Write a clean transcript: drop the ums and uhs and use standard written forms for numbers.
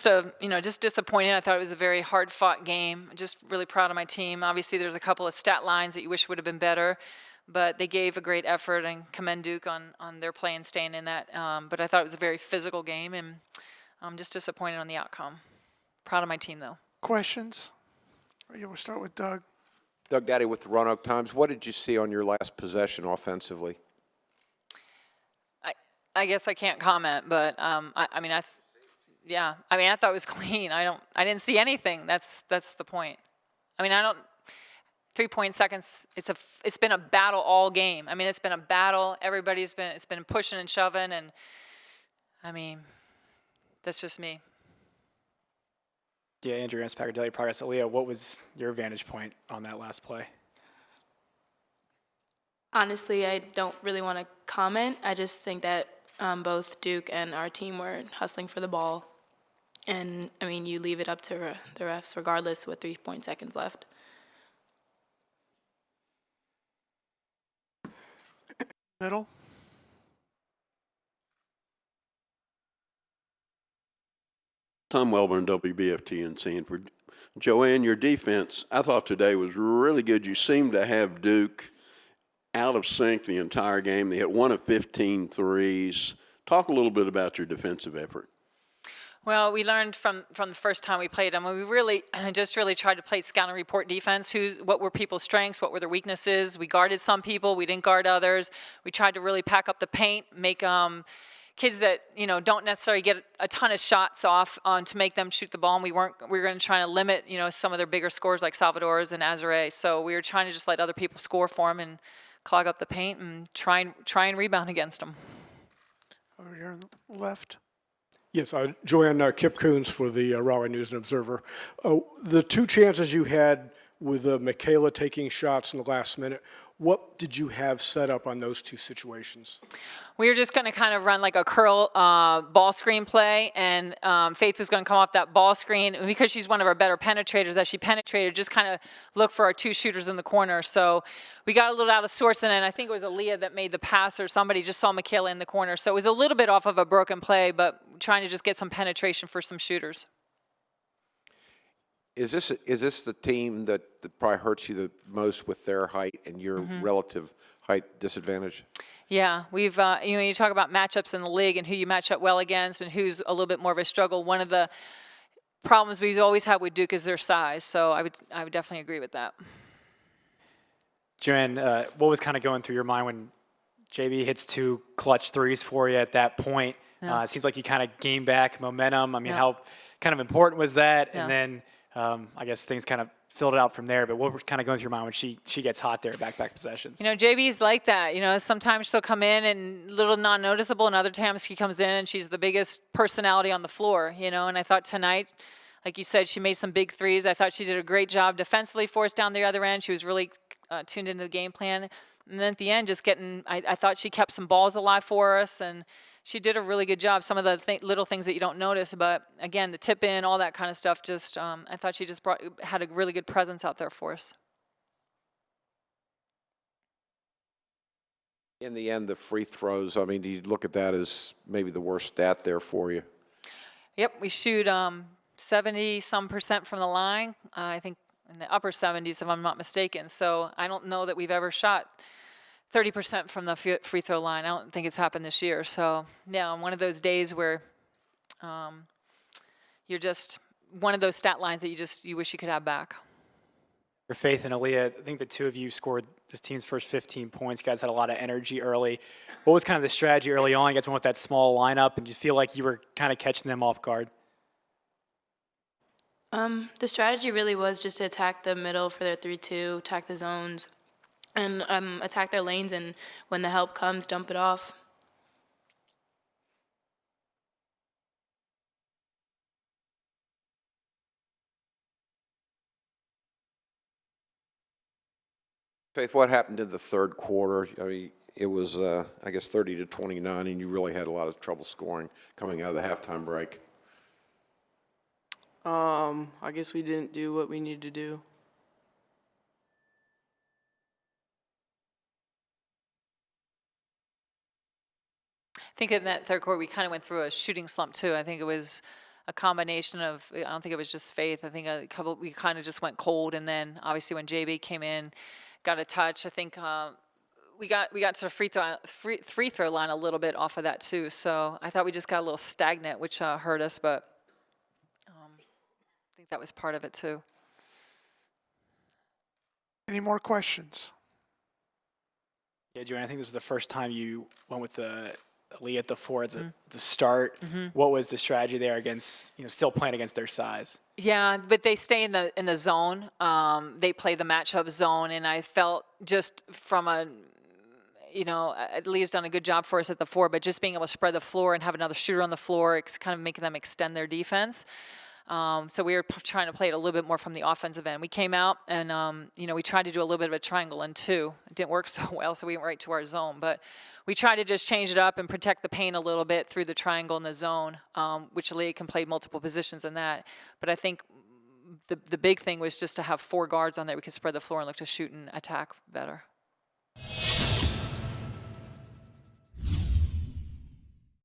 just disappointing. I thought it was a very hard-fought game. Just really proud of my team. Obviously, there's a couple of stat lines that you wish would have been better, but they gave a great effort, and commend Duke on their play and staying in that. But I thought it was a very physical game, and I'm just disappointed on the outcome. Proud of my team, though. Questions? We'll start with Doug. Doug Daddy with the Roanoke Times. What did you see on your last possession offensively? I guess I can't comment, but I thought it was clean. I didn't see anything. That's the point. 3 seconds. It's been a battle all game. It's been a battle. It's been pushing and shoving, and that's just me. Yeah, Andrew Packer Daily Progress. Aliyah, what was your vantage point on that last play? Honestly, I don't really want to comment. I just think that both Duke and our team were hustling for the ball. And, you leave it up to the refs regardless with 3 seconds left. Middle. Tom Welburn, WBFT in Sanford. Joanne, your defense, I thought today was really good. You seemed to have Duke out of sync the entire game. They hit 1 of 15 threes. Talk a little bit about your defensive effort. Well, we learned from the first time we played them. We really tried to play scout and report defense. What were people's strengths? What were their weaknesses? We guarded some people. We didn't guard others. We tried to really pack up the paint, make kids that don't necessarily get a ton of shots off to make them shoot the ball. And we were going to try to limit some of their bigger scores like Salvador's and Azare. So we were trying to just let other people score for them and clog up the paint and try and rebound against them. Over here on the left. Yes, Joanne, Kip Coons for the Raleigh News and Observer. The 2 chances you had with Michaela taking shots in the last minute, what did you have set up on those 2 situations? We were just going to kind of run like a curl ball screen play, and Faith was going to come off that ball screen. And because she's one of our better penetrators, as she penetrated, just kind of look for our 2 shooters in the corner. So we got a little out of source, and then I think it was Aliyah that made the pass, or somebody just saw Michaela in the corner. So it was a little bit off of a broken play, but trying to just get some penetration for some shooters. Is this the team that probably hurts you the most with their height and your relative height disadvantage? Yeah, we've you talk about matchups in the league and who you match up well against and who's a little bit more of a struggle. One of the problems we've always had with Duke is their size. So I would definitely agree with that. Joanne, what was kind of going through your mind when JB hits 2 clutch threes for you at that point? Yeah. It seems like you kind of gained back momentum. Yeah. How kind of important was that? Yeah. And then I guess things kind of filled it out from there. But what was kind of going through your mind when she gets hot there back possessions? JB's like that. Sometimes she'll come in and little non-noticeable, and other times she comes in and she's the biggest personality on the floor. And I thought tonight, like you said, she made some big threes. I thought she did a great job defensively for us down the other end. She was really tuned into the game plan. And then at the end, just I thought she kept some balls alive for us, and she did a really good job. Some of the little things that you don't notice, but again, the tip in, all that kind of stuff, just I thought she just had a really good presence out there for us. In the end, the free throws, do you look at that as maybe the worst stat there for you? Yep, we shoot 70-some% from the line. I think in the upper 70s, if I'm not mistaken. So I don't know that we've ever shot 30% from the free throw line. I don't think it's happened this year. So, yeah, on one of those days where you're just one of those stat lines that you wish you could have back. For Faith and Aliyah, I think the 2 of you scored this team's first 15 points. You guys had a lot of energy early. What was kind of the strategy early on? You guys went with that small lineup, and you feel like you were kind of catching them off guard? The strategy really was just to attack the middle for their 3-2, attack the zones, and attack their lanes, and when the help comes, dump it off. Faith, what happened in the third quarter? It was, I guess, 30-29, and you really had a lot of trouble scoring coming out of the halftime break. I guess we didn't do what we needed to do. I think in that third quarter we kind of went through a shooting slump too. I think it was a combination of, I don't think it was just faith. I think we kind of just went cold, and then obviously when JB came in, got a touch. I think we got to the free throw line a little bit off of that too. So I thought we just got a little stagnant, which hurt us, but I think that was part of it too. Any more questions? Yeah, Joanne, I think this was the first time you went with Aliyah at the 4 as a start. What was the strategy there against, still playing against their size? Yeah, but they stay in the zone. They play the matchup zone, and I felt just from Leah's done a good job for us at the 4, but just being able to spread the floor and have another shooter on the floor, it's kind of making them extend their defense. So we were trying to play it a little bit more from the offensive end. We came out and, we tried to do a little bit of a triangle and 2. It didn't work so well, so we went right to our zone. But we tried to just change it up and protect the paint a little bit through the triangle and the zone, which Aliyah can play multiple positions in that. But I think the big thing was just to have 4 guards on there. We could spread the floor and look to shoot and attack better.